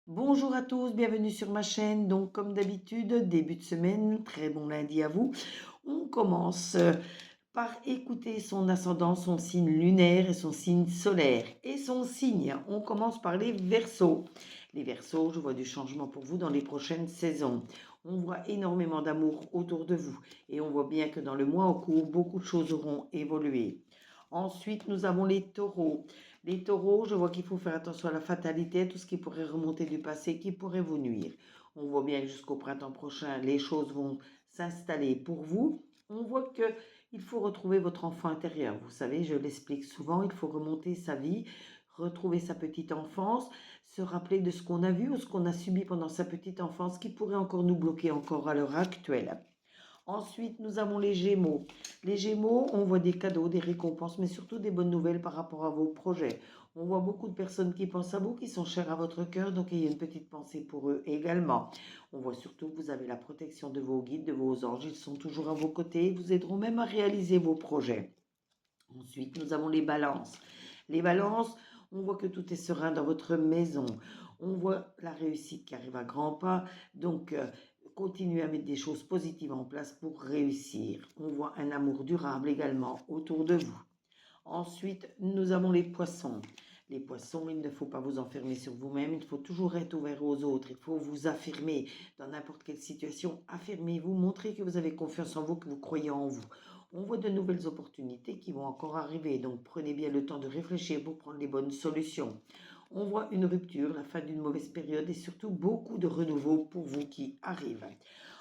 Bonjour à tous, bienvenue sur ma chaîne. Donc, comme d'habitude, début de semaine, très bon lundi à vous. On commence par écouter son ascendant, son signe lunaire et son signe solaire. Et son signe, on commence par les Verseaux. Les Verseaux, je vois du changement pour vous dans les prochaines saisons. On voit énormément d'amour autour de vous et on voit bien que dans le mois en cours, beaucoup de choses auront évolué. Ensuite, nous avons les Taureaux. Les taureaux, je vois qu'il faut faire attention à la fatalité, tout ce qui pourrait remonter du passé, qui pourrait vous nuire. On voit bien que jusqu'au printemps prochain, les choses vont s'installer pour vous. On voit qu'il faut retrouver votre enfant intérieur. Vous savez, je l'explique souvent, il faut remonter sa vie, retrouver sa petite enfance, se rappeler de ce qu'on a vu ou ce qu'on a subi pendant sa petite enfance qui pourrait encore nous bloquer encore à l'heure actuelle. Ensuite, nous avons les Gémeaux. Les Gémeaux, on voit des cadeaux, des récompenses, mais surtout des bonnes nouvelles par rapport à vos projets. On voit beaucoup de personnes qui pensent à vous, qui sont chères à votre cœur, donc il y a une petite pensée pour eux également. On voit surtout que vous avez la protection de vos guides, de vos anges, ils sont toujours à vos côtés, ils vous aideront même à réaliser vos projets. Ensuite, nous avons les balances. Les balances, on voit que tout est serein dans votre maison. On voit la réussite qui arrive à grands pas. Donc, continuez à mettre des choses positives en place pour réussir. On voit un amour durable également autour de vous. Ensuite, nous avons les poissons. Les poissons, il ne faut pas vous enfermer sur vous-même, il faut toujours être ouvert aux autres, il faut vous affirmer dans n'importe quelle situation. Affirmez-vous, montrez que vous avez confiance en vous, que vous croyez en vous. On voit de nouvelles opportunités qui vont encore arriver, donc prenez bien le temps de réfléchir pour prendre les bonnes solutions. On voit une rupture, la fin d'une mauvaise période et surtout beaucoup de renouveau pour vous qui arrivent.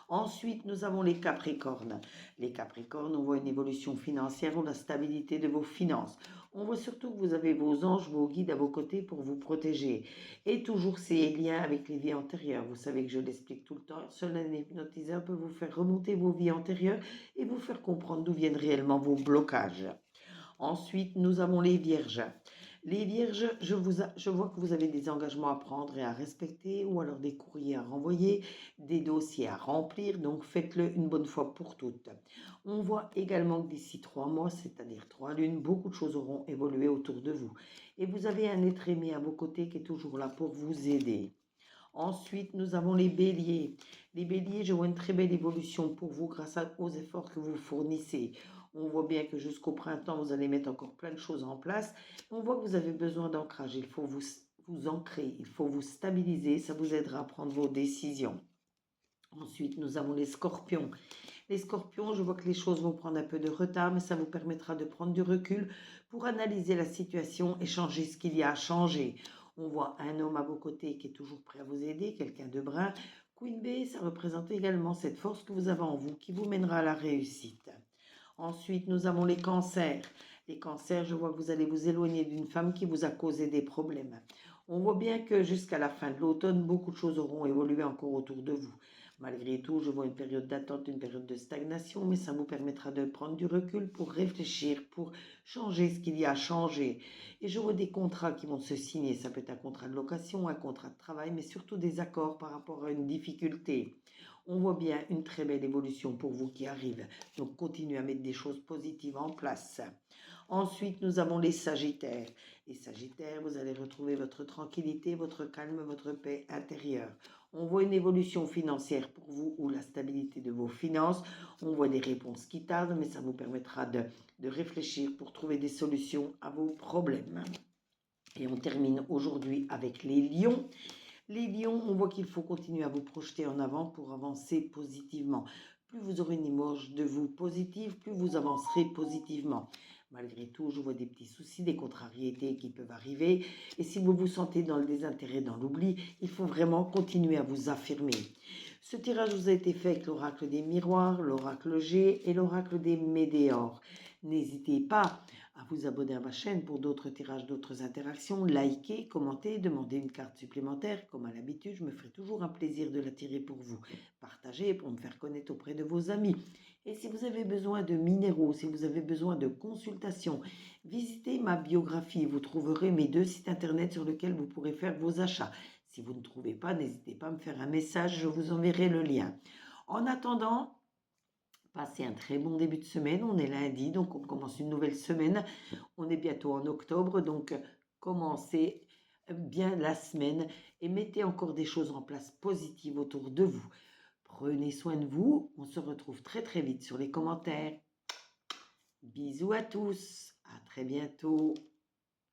Ensuite, nous avons les Capricornes. Les Capricornes, on voit une évolution financière ou la stabilité de vos finances. On voit surtout que vous avez vos anges, vos guides à vos côtés pour vous protéger. Et toujours ces liens avec les vies antérieures. Vous savez que je l'explique tout le temps. Seul un hypnotiseur peut vous faire remonter vos vies antérieures et vous faire comprendre d'où viennent réellement vos blocages. Ensuite, nous avons les Vierges. Les Vierges, je vois que vous avez des engagements à prendre et à respecter, ou alors des courriers à renvoyer, des dossiers à remplir, donc faites-le une bonne fois pour toutes. On voit également que d'ici 3 mois, c'est-à-dire 3 lunes, beaucoup de choses auront évolué autour de vous. Et vous avez un être aimé à vos côtés qui est toujours là pour vous aider. Ensuite, nous avons les béliers. Les béliers, je vois une très belle évolution pour vous grâce aux efforts que vous fournissez. On voit bien que jusqu'au printemps, vous allez mettre encore plein de choses en place. On voit que vous avez besoin d'ancrage. Il faut vous ancrer, il faut vous stabiliser. Ça vous aidera à prendre vos décisions. Ensuite, nous avons les scorpions. Les scorpions, je vois que les choses vont prendre un peu de retard, mais ça vous permettra de prendre du recul pour analyser la situation et changer ce qu'il y a à changer. On voit un homme à vos côtés qui est toujours prêt à vous aider, quelqu'un de brun. Queen Bee, ça représente également cette force que vous avez en vous qui vous mènera à la réussite. Ensuite, nous avons les cancers. Les cancers, je vois que vous allez vous éloigner d'une femme qui vous a causé des problèmes. On voit bien que jusqu'à la fin de l'automne, beaucoup de choses auront évolué encore autour de vous. Malgré tout, je vois une période d'attente, une période de stagnation, mais ça vous permettra de prendre du recul pour réfléchir, pour changer ce qu'il y a à changer. Et je vois des contrats qui vont se signer. Ça peut être un contrat de location, un contrat de travail, mais surtout des accords par rapport à une difficulté. On voit bien une très belle évolution pour vous qui arrive. Donc, continuez à mettre des choses positives en place. Ensuite, nous avons les Sagittaires. Les Sagittaires, vous allez retrouver votre tranquillité, votre calme, votre paix intérieure. On voit une évolution financière pour vous ou la stabilité de vos finances. On voit des réponses qui tardent, mais ça vous permettra de réfléchir pour trouver des solutions à vos problèmes. Et on termine aujourd'hui avec les lions. Les lions, on voit qu'il faut continuer à vous projeter en avant pour avancer positivement. Plus vous aurez une image de vous positive, plus vous avancerez positivement. Malgré tout, je vois des petits soucis, des contrariétés qui peuvent arriver. Et si vous vous sentez dans le désintérêt, dans l'oubli, il faut vraiment continuer à vous affirmer. Ce tirage vous a été fait avec l'oracle des miroirs, l'oracle G et l'oracle des météores. N'hésitez pas à vous abonner à ma chaîne pour d'autres tirages, d'autres interactions, liker, commenter, demander une carte supplémentaire. Comme à l'habitude, je me ferai toujours un plaisir de la tirer pour vous. Partagez pour me faire connaître auprès de vos amis. Et si vous avez besoin de minéraux, si vous avez besoin de consultations, visitez ma biographie. Vous trouverez mes 2 sites internet sur lesquels vous pourrez faire vos achats. Si vous ne trouvez pas, n'hésitez pas à me faire un message, je vous enverrai le lien. En attendant, passez un très bon début de semaine. On est lundi, donc on commence une nouvelle semaine. On est bientôt en octobre, donc commencez bien la semaine et mettez encore des choses en place positives autour de vous. Prenez soin de vous. On se retrouve très très vite sur les commentaires. Bisous à tous. À très bientôt.